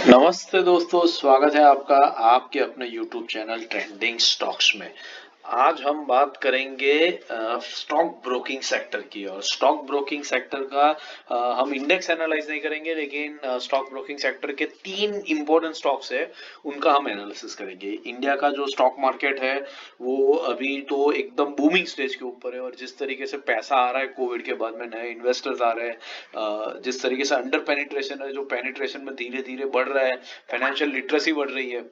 नमस्ते दोस्तों, स्वागत है आपका आपके अपने YouTube चैनल ट्रेंडिंग स्टॉक्स में। आज हम बात करेंगे स्टॉक ब्रोकिंग सेक्टर की। और स्टॉक ब्रोकिंग सेक्टर का हम इंडेक्स एनालाइज नहीं करेंगे, लेकिन स्टॉक ब्रोकिंग सेक्टर के 3 इंपॉर्टेंट स्टॉक्स है, उनका हम एनालिसिस करेंगे। इंडिया का जो स्टॉक मार्केट है वो अभी तो एकदम बूमिंग स्टेज के ऊपर है, और जिस तरीके से पैसा आ रहा है कोविड के बाद में, नए इन्वेस्टर्स आ रहे हैं, जिस तरीके से अंडर पेनिट्रेशन है, जो पेनिट्रेशन में धीरे धीरे बढ़ रहा है, फाइनेंशियल लिटरेसी बढ़ रही है,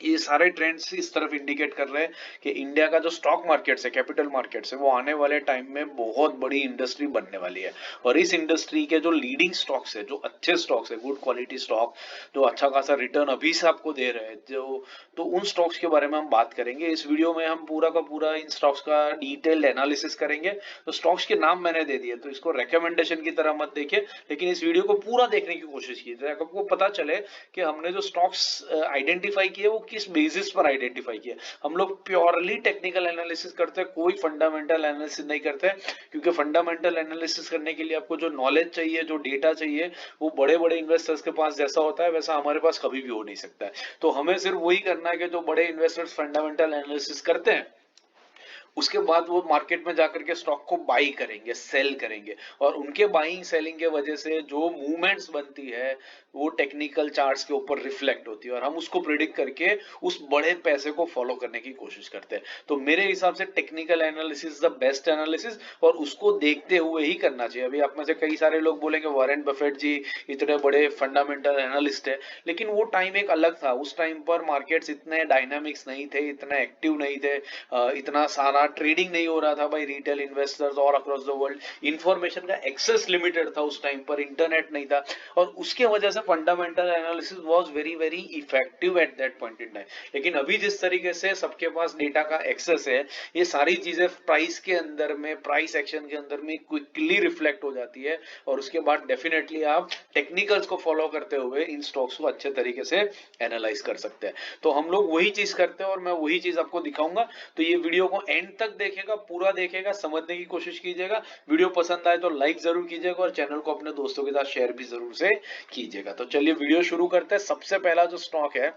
ये सारे ट्रेंड्स इस तरफ इंडिकेट कर रहे हैं कि इंडिया का जो स्टॉक मार्केट्स है, कैपिटल मार्केट्स है, वो आने वाले टाइम में बहुत बड़ी इंडस्ट्री बनने वाली है। और इस इंडस्ट्री के जो लीडिंग स्टॉक्स है, जो अच्छे स्टॉक्स है, गुड क्वालिटी स्टॉक, जो अच्छा खासा रिटर्न अभी से आपको दे रहे हैं, जो तो उन स्टॉक्स के बारे में हम बात करेंगे। इस वीडियो में हम पूरा का पूरा इन स्टॉक्स का डिटेल्ड एनालिसिस करेंगे। तो स्टॉक्स के नाम मैंने दे दिए, तो इसको रिकमेंडेशन की तरह मत देखिए, लेकिन इस वीडियो को पूरा देखने की कोशिश कीजिए, आपको पता चले कि हमने जो स्टॉक्स आइडेंटिफाई किए वो किस बेसिस पर आइडेंटिफाई किए। हम लोग प्योरली टेक्निकल एनालिसिस करते हैं, कोई फंडामेंटल एनालिसिस नहीं करते, क्योंकि फंडामेंटल एनालिसिस करने के लिए आपको जो नॉलेज चाहिए, जो डेटा चाहिए, वो बड़े बड़े इन्वेस्टर्स के पास जैसा होता है वैसा हमारे पास कभी भी हो नहीं सकता है। तो हमें सिर्फ वही करना है कि जो बड़े इन्वेस्टर्स फंडामेंटल एनालिसिस करते हैं, उसके बाद वो मार्केट में जाकर के स्टॉक को बाई करेंगे, सेल करेंगे, और उनके बाइंग सेलिंग के वजह से जो मूवमेंट्स बनती है वो टेक्निकल चार्ट्स के ऊपर रिफ्लेक्ट होती है, और हम उसको प्रिडिक्ट करके उस बड़े पैसे को फॉलो करने की कोशिश करते हैं। तो मेरे हिसाब से technical analysis the best analysis, और उसको देखते हुए ही करना चाहिए। अभी आप में से कई सारे लोग बोलेंगे वॉरेन बफेट जी इतने बड़े फंडामेंटल एनालिस्ट है, लेकिन वो टाइम एक अलग था। उस टाइम पर मार्केट्स इतने डायनामिक्स नहीं थे, इतने एक्टिव नहीं थे, इतना सारा ट्रेडिंग नहीं हो रहा था बाई रिटेल इन्वेस्टर्स और अक्रॉस द वर्ल्ड। इंफॉर्मेशन का एक्सेस लिमिटेड था उस टाइम पर, इंटरनेट नहीं था, और उसके वजह से fundamental analysis was very very effective at that point in time. लेकिन अभी जिस तरीके से सबके पास डेटा का एक्सेस है, ये सारी चीजें प्राइस के अंदर में, प्राइस एक्शन के अंदर में क्विकली रिफ्लेक्ट हो जाती है, और उसके बाद डेफिनेटली आप टेक्निकल्स को फॉलो करते हुए इन स्टॉक्स को अच्छे तरीके से एनालाइज कर सकते हैं। तो हम लोग वही चीज करते हैं, और मैं वही चीज आपको दिखाऊंगा। तो ये वीडियो को एंड तक देखेगा, पूरा देखेगा, समझने की कोशिश कीजिएगा। वीडियो पसंद आए तो लाइक जरूर कीजिएगा, और चैनल को अपने दोस्तों के साथ शेयर भी जरूर से कीजिएगा। तो चलिए वीडियो शुरू करते हैं। सबसे पहला जो स्टॉक है,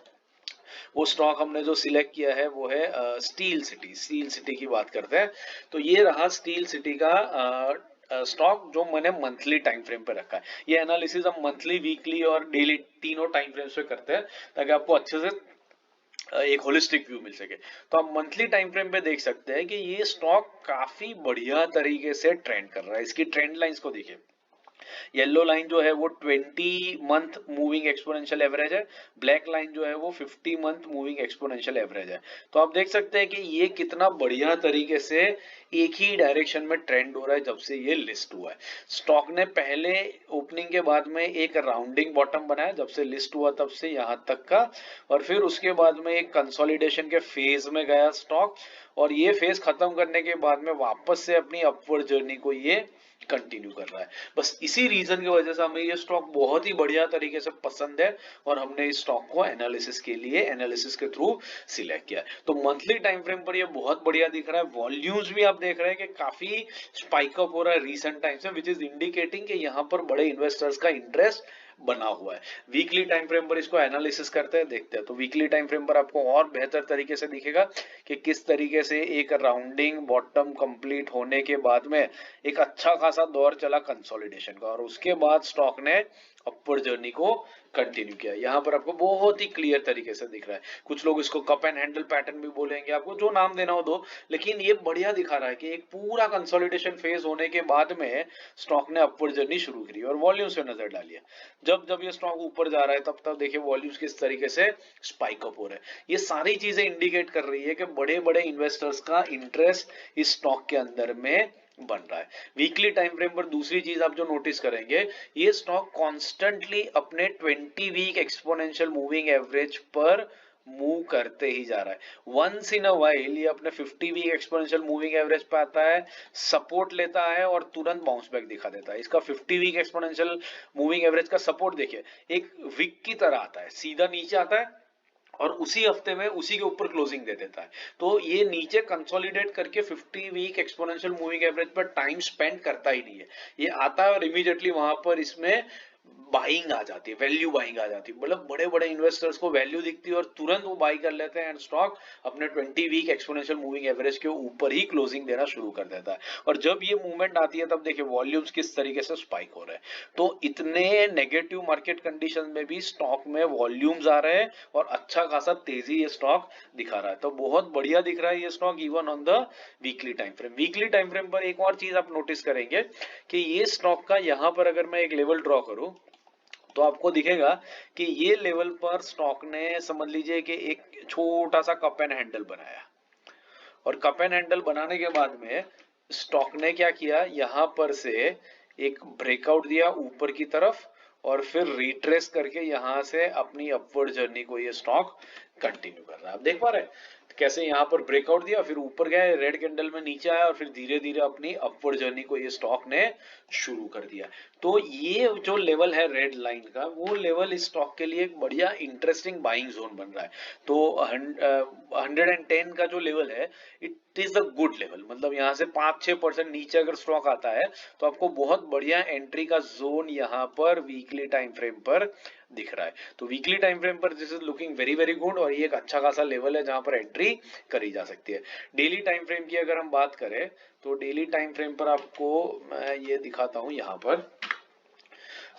वो स्टॉक हमने जो सिलेक्ट किया है वो है स्टील सिटी। स्टील सिटी की बात करते हैं। तो ये रहा स्टील सिटी का स्टॉक, जो मैंने मंथली टाइम फ्रेम पे रखा है। ये एनालिसिस हम मंथली, वीकली और डेली तीनों टाइम फ्रेम्स पे करते हैं, ताकि आपको अच्छे से एक होलिस्टिक व्यू मिल सके। तो आप मंथली टाइम फ्रेम पे देख सकते हैं कि ये स्टॉक काफी बढ़िया तरीके से ट्रेंड कर रहा है। इसकी ट्रेंड लाइंस को देखिए। येलो लाइन जो है वो 20 मंथ मूविंग एक्सपोनेंशियल एवरेज है, ब्लैक लाइन जो है वो 50 मंथ मूविंग एक्सपोनेंशियल एवरेज है। तो आप देख सकते हैं कि ये कितना बढ़िया तरीके से एक ही डायरेक्शन में ट्रेंड हो रहा है जब से ये लिस्ट हुआ है। स्टॉक ने पहले ओपनिंग के बाद में एक राउंडिंग बॉटम बनाया जब से लिस्ट हुआ तब से यहां तक का, और फिर उसके बाद में एक कंसोलिडेशन के फेज में गया स्टॉक, और ये फेज खत्म करने के बाद में वापस से अपनी अपवर्ड जर्नी को ये कंटिन्यू कर रहा है। बस इसी रीजन की वजह से हमें ये स्टॉक बहुत ही बढ़िया तरीके से पसंद है, और हमने इस स्टॉक को एनालिसिस के लिए, एनालिसिस के थ्रू सिलेक्ट किया है। तो मंथली टाइम फ्रेम पर ये बहुत बढ़िया दिख रहा है। वॉल्यूम्स भी आप देख रहे हैं कि काफी स्पाइक अप हो रहा है रीसेंट टाइम से, विच इज इंडिकेटिंग कि यहाँ पर बड़े इन्वेस्टर्स का इंटरेस्ट बना हुआ है। वीकली टाइम फ्रेम पर इसको एनालिसिस करते हैं, देखते हैं। तो वीकली टाइम फ्रेम पर आपको और बेहतर तरीके से दिखेगा कि किस तरीके से एक राउंडिंग बॉटम कंप्लीट होने के बाद में एक अच्छा खासा दौर चला कंसोलिडेशन का, और उसके बाद स्टॉक ने अपवर्ड जर्नी को कंटिन्यू किया। यहाँ पर आपको बहुत ही क्लियर तरीके से दिख रहा है। कुछ लोग इसको कप एंड हैंडल पैटर्न भी बोलेंगे, आपको जो नाम देना हो दो, लेकिन ये बढ़िया दिखा रहा है कि एक पूरा कंसोलिडेशन फेज होने के बाद में स्टॉक ने अपवर्ड जर्नी शुरू करी, और वॉल्यूम्स पे नजर डालिए। जब जब ये स्टॉक ऊपर जा रहा है तब तब देखिए वॉल्यूम्स किस तरीके से स्पाइक अप हो रहे हैं। ये सारी चीजें इंडिकेट कर रही है कि बड़े बड़े इन्वेस्टर्स का इंटरेस्ट इस स्टॉक के अंदर में बन रहा है। वीकली टाइम फ्रेम पर दूसरी चीज आप जो नोटिस करेंगे, ये स्टॉक कॉन्स्टेंटली अपने 20 वीक एक्सपोनेंशियल मूविंग एवरेज पर मूव करते ही जा रहा है। वंस इन अ वाइल ये अपने 50 वीक एक्सपोनेंशियल मूविंग एवरेज पे आता है, सपोर्ट लेता है, और तुरंत बाउंस बैक दिखा देता है। इसका 50 वीक एक्सपोनेंशियल मूविंग एवरेज का सपोर्ट देखिए, एक विक की तरह आता है, सीधा नीचे आता है, और उसी हफ्ते में उसी के ऊपर क्लोजिंग दे देता है। तो ये नीचे कंसोलिडेट करके 50 वीक एक्सपोनेंशियल मूविंग एवरेज पर टाइम स्पेंड करता ही नहीं है। ये आता है और इमीडिएटली वहां पर इसमें बाइंग आ जाती है, वैल्यू बाइंग आ जाती है, मतलब बड़े बड़े इन्वेस्टर्स को वैल्यू दिखती है और तुरंत वो बाई कर लेते हैं एंड स्टॉक अपने 20 वीक एक्सपोनेंशियल मूविंग एवरेज के ऊपर ही क्लोजिंग देना शुरू कर देता है। और जब ये मूवमेंट आती है तब देखिए वॉल्यूम्स किस तरीके से स्पाइक हो रहे हैं। तो इतने नेगेटिव मार्केट कंडीशन में भी स्टॉक में वॉल्यूम्स आ रहे हैं और अच्छा खासा तेजी ये स्टॉक दिखा रहा है। तो बहुत बढ़िया दिख रहा है ये stock even on the weekly time frame. Weekly time frame पर एक और चीज आप नोटिस करेंगे कि ये स्टॉक का यहां पर अगर मैं एक लेवल ड्रॉ करूं तो आपको दिखेगा कि ये लेवल पर स्टॉक ने समझ लीजिए कि एक छोटा सा कप एंड हैंडल बनाया और कप एंड हैंडल बनाने के बाद में स्टॉक ने क्या किया, यहां पर से एक ब्रेकआउट दिया ऊपर की तरफ और फिर रिट्रेस करके यहां से अपनी अपवर्ड जर्नी को ये स्टॉक कंटिन्यू कर रहा है। आप देख पा रहे हैं कैसे यहाँ पर ब्रेकआउट दिया, फिर ऊपर गया, रेड कैंडल में नीचे आया और फिर धीरे धीरे अपनी अपवर्ड जर्नी को ये स्टॉक ने शुरू कर दिया। तो ये जो लेवल है रेड लाइन का, वो लेवल इस स्टॉक के लिए एक बढ़िया इंटरेस्टिंग बाइंग जोन बन रहा है। तो 110 का जो लेवल है it is the good level, मतलब यहाँ से 5-6% नीचे अगर स्टॉक आता है तो आपको बहुत बढ़िया एंट्री का जोन यहाँ पर वीकली टाइम फ्रेम पर दिख रहा है। तो वीकली टाइम फ्रेम पर this is looking very very good और ये एक अच्छा खासा लेवल है जहां पर एंट्री करी जा सकती है। डेली टाइम फ्रेम की अगर हम बात करें तो डेली टाइम फ्रेम पर आपको मैं ये दिखाता हूं यहाँ पर।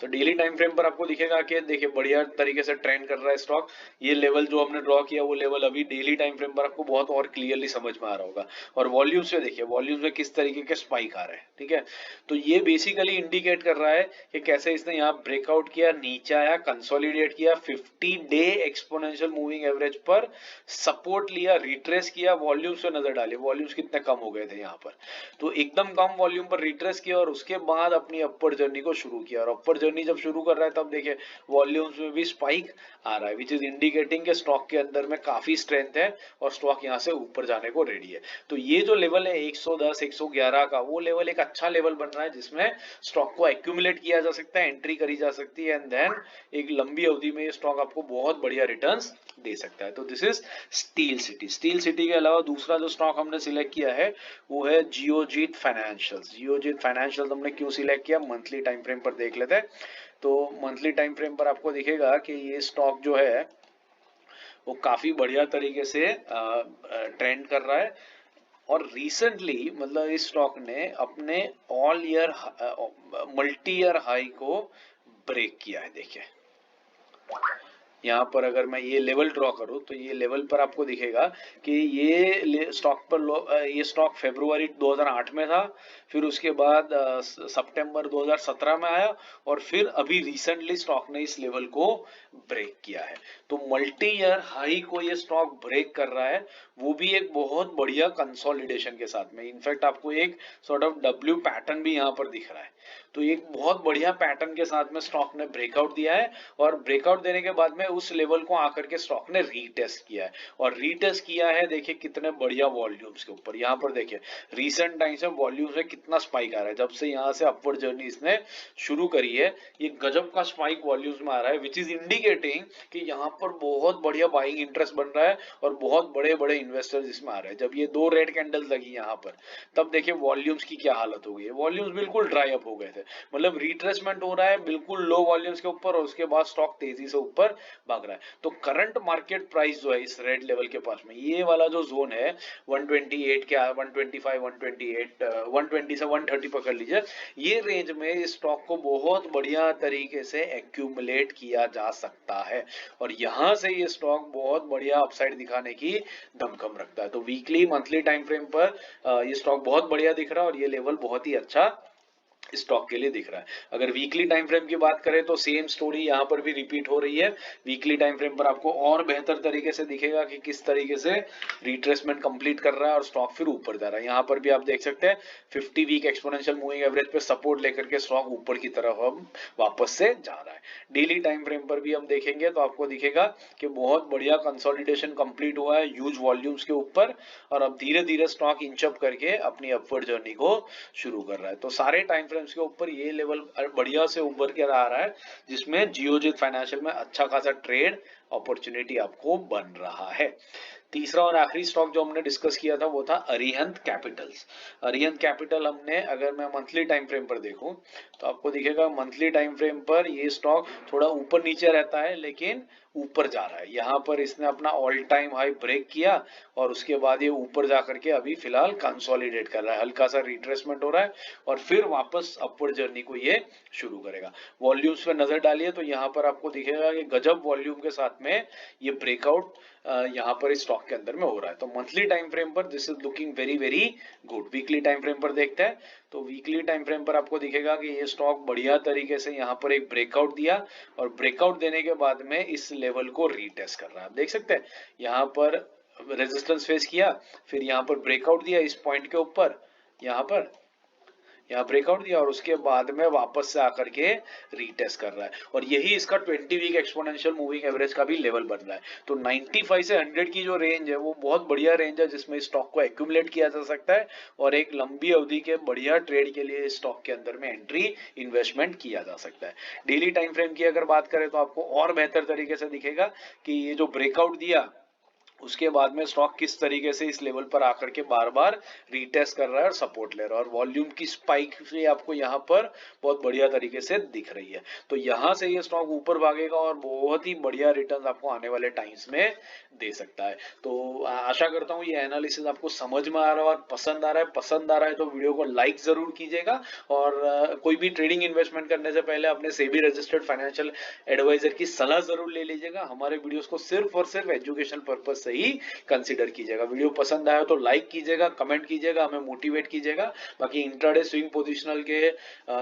तो डेली टाइम फ्रेम पर आपको दिखेगा कि देखिए बढ़िया तरीके से ट्रेंड कर रहा है स्टॉक। ये लेवल जो हमने ड्रॉ किया वो लेवल अभी डेली टाइम फ्रेम पर आपको बहुत और क्लियरली समझ में आ रहा होगा। और वॉल्यूम्स में देखिए वॉल्यूम्स में किस तरीके के स्पाइक आ रहे हैं, ठीक है। तो ये बेसिकली इंडिकेट कर रहा है कि कैसे इसने यहाँ ब्रेकआउट किया, नीचे आया, कंसोलिडेट किया, 50 डे एक्सपोनेंशियल मूविंग एवरेज पर सपोर्ट लिया, रिट्रेस किया, वॉल्यूम्स पे नजर डाली, वॉल्यूम्स कितने कम हो गए थे यहाँ पर। तो एकदम कम वॉल्यूम पर रिट्रेस किया और उसके बाद अपनी अपर जर्नी को शुरू किया और अपर जर्नी जब शुरू कर रहा है तब देखिए वॉल्यूम्स में भी स्पाइक आ रहा है, विच इज इंडिकेटिंग के स्टॉक के अंदर में काफी स्ट्रेंथ है और स्टॉक यहाँ से ऊपर जाने को रेडी है। तो ये जो लेवल है 110 111 का, वो लेवल एक अच्छा लेवल बन रहा है जिसमें स्टॉक को एक्यूमुलेट किया जा सकता है, एंट्री करी जा सकती है एंड देन एक लंबी अवधि में ये स्टॉक आपको बहुत बढ़िया रिटर्न्स दे सकता है। तो this is steel city. Steel city के अलावा दूसरा जो स्टॉक हमने सिलेक्ट किया है वो है जियोजीत फाइनेंशियल्स। जियोजीत फाइनेंशियल्स हमने क्यों सिलेक्ट किया, मंथली टाइम फ्रेम पर देख लेते हैं। तो मंथली टाइम फ्रेम पर आपको दिखेगा कि ये स्टॉक जो है वो काफी बढ़िया तरीके से ट्रेंड कर रहा है और रिसेंटली मतलब इस स्टॉक ने अपने all year multi year high को ब्रेक किया है। देखिए यहाँ पर अगर मैं ये लेवल ड्रॉ करूं तो ये लेवल पर आपको दिखेगा कि ये स्टॉक पर ये स्टॉक फरवरी 2008 में था, फिर उसके बाद सितंबर 2017 में आया और फिर अभी रिसेंटली स्टॉक ने इस लेवल को ब्रेक किया है। तो मल्टी ईयर हाई को ये स्टॉक ब्रेक कर रहा है, वो भी एक बहुत बढ़िया कंसोलिडेशन के साथ में। इनफैक्ट आपको एक सॉर्ट ऑफ डब्ल्यू पैटर्न भी यहाँ पर दिख रहा है। तो एक बहुत बढ़िया पैटर्न के साथ में स्टॉक ने ब्रेकआउट दिया है और ब्रेकआउट देने के बाद में उस लेवल को आकर के स्टॉक ने रीटेस्ट किया है और रीटेस्ट किया है देखिए कितने बढ़िया वॉल्यूम्स के ऊपर। यहाँ पर देखिए रीसेंट टाइम्स में वॉल्यूम्स में कितना स्पाइक आ रहा है, जब से यहाँ से अपवर्ड जर्नी इसने शुरू करी है ये गजब का स्पाइक वॉल्यूम्स में आ रहा है, विच इज इंडिकेटिंग कि यहाँ पर बहुत बढ़िया बाइंग इंटरेस्ट बन रहा है और बहुत बड़े बड़े इन्वेस्टर्स इसमें आ रहे हैं। जब ये दो रेड कैंडल्स लगी यहाँ पर तब देखिए वॉल्यूम्स की क्या हालत हो गई है, वॉल्यूम्स बिल्कुल ड्राई अप हो गए थे, मतलब रिट्रेसमेंट हो रहा है बिल्कुल लो वॉल्यूम्स के ऊपर और उसके बाद स्टॉक तेजी से ऊपर भाग रहा है। तो करंट मार्केट प्राइस जो है इस रेड लेवल के पास में ये वाला जो जोन है 128 के 125 128 120 से 130 पकड़ लीजिए, ये रेंज में इस स्टॉक को बहुत बढ़िया तरीके से एक्यूमुलेट किया जा सकता है और यहां से ये स्टॉक बहुत बढ़िया अपसाइड दिखाने की दमखम रखता है। तो वीकली मंथली टाइम फ्रेम पर ये स्टॉक बहुत बढ़िया दिख रहा है और ये लेवल बहुत ही अच्छा स्टॉक के लिए दिख रहा है। अगर वीकली टाइम फ्रेम की बात करें तो सेम स्टोरी यहां पर भी रिपीट हो रही है। वीकली टाइम फ्रेम पर आपको और बेहतर तरीके से दिखेगा कि किस तरीके से रिट्रेसमेंट कंप्लीट कर रहा है और स्टॉक फिर ऊपर जा रहा है। यहां पर भी आप देख सकते हैं 50 वीक एक्सपोनेंशियल मूविंग एवरेज पे सपोर्ट लेकर के स्टॉक ऊपर की तरफ अब वापस से जा रहा है। डेली टाइम फ्रेम पर भी हम देखेंगे तो आपको दिखेगा कि बहुत बढ़िया कंसोलिडेशन कंप्लीट हुआ है ह्यूज वॉल्यूम्स के ऊपर और अब धीरे धीरे स्टॉक इंचअप करके अपनी अपवर्ड जर्नी को शुरू कर रहा है। तो सारे टाइम फ्रेम्स के ऊपर ये लेवल बढ़िया से उभर के आ रहा है जिसमें जियोजीत फाइनेंशियल में अच्छा खासा ट्रेड अपॉर्चुनिटी आपको बन रहा है। तीसरा और आखिरी स्टॉक जो हमने डिस्कस किया था वो था अरिहंत कैपिटल्स। अरिहंत कैपिटल हमने, अगर मैं मंथली टाइम फ्रेम पर देखूं तो आपको दिखेगा मंथली टाइम फ्रेम पर ये स्टॉक थोड़ा ऊपर नीचे रहता है, लेकिन ऊपर जा रहा है। यहाँ पर इसने अपना ऑल टाइम हाई ब्रेक किया और उसके बाद ये ऊपर जा करके अभी फिलहाल कंसोलिडेट कर रहा है, हल्का सा रिट्रेसमेंट हो रहा है और फिर वापस अपवर्ड जर्नी को ये शुरू करेगा। वॉल्यूम्स पे नजर डालिए तो यहाँ पर आपको दिखेगा कि गजब वॉल्यूम के साथ में ये ब्रेकआउट यहाँ पर इस स्टॉक के अंदर में हो रहा है। तो मंथली टाइम फ्रेम पर this is looking very very good. Weekly time frame पर देखते हैं तो वीकली टाइम फ्रेम पर आपको दिखेगा कि ये स्टॉक बढ़िया तरीके से यहाँ पर एक ब्रेकआउट दिया और ब्रेकआउट देने के बाद में इस लेवल को रीटेस्ट कर रहा है। आप देख सकते हैं यहाँ पर रेजिस्टेंस फेस किया, फिर यहाँ पर ब्रेकआउट दिया इस पॉइंट के ऊपर, यहाँ ब्रेकआउट दिया और उसके बाद में वापस से आकर के रीटेस्ट कर रहा है और यही इसका 20 वीक एक्सपोनेंशियल मूविंग एवरेज का भी लेवल बन रहा है। तो 95 से 100 की जो रेंज है वो बहुत बढ़िया रेंज है जिसमें स्टॉक को एक्यूमुलेट किया जा सकता है और एक लंबी अवधि के बढ़िया ट्रेड के लिए स्टॉक के अंदर में एंट्री इन्वेस्टमेंट किया जा सकता है। डेली टाइम फ्रेम की अगर बात करें तो आपको और बेहतर तरीके से दिखेगा कि ये जो ब्रेकआउट दिया उसके बाद में स्टॉक किस तरीके से इस लेवल पर आकर के बार बार रीटेस्ट कर रहा है और सपोर्ट ले रहा है और वॉल्यूम की स्पाइक भी आपको यहाँ पर बहुत बढ़िया तरीके से दिख रही है। तो यहाँ से ये स्टॉक ऊपर भागेगा और बहुत ही बढ़िया रिटर्न आपको आने वाले टाइम्स में दे सकता है। तो आशा करता हूँ ये एनालिसिस आपको समझ में आ रहा है और पसंद आ रहा है तो वीडियो को लाइक जरूर कीजिएगा और कोई भी ट्रेडिंग इन्वेस्टमेंट करने से पहले अपने सेबी रजिस्टर्ड फाइनेंशियल एडवाइजर की सलाह जरूर ले लीजिएगा। हमारे वीडियोस को सिर्फ और सिर्फ एजुकेशन पर्पज से ही कंसीडर कीजिएगा। वीडियो पसंद आया तो लाइक कीजिएगा, कमेंट कीजिएगा, हमें मोटिवेट कीजिएगा। बाकी इंट्राडे स्विंग पोजिशनल के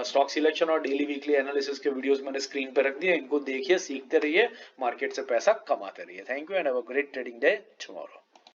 स्टॉक सिलेक्शन और डेली वीकली एनालिसिस के वीडियोस मैंने स्क्रीन पे रख दिए, इनको देखिए, सीखते रहिए, मार्केट से पैसा कमाते रहिए। Thank you and have a great trading day tomorrow.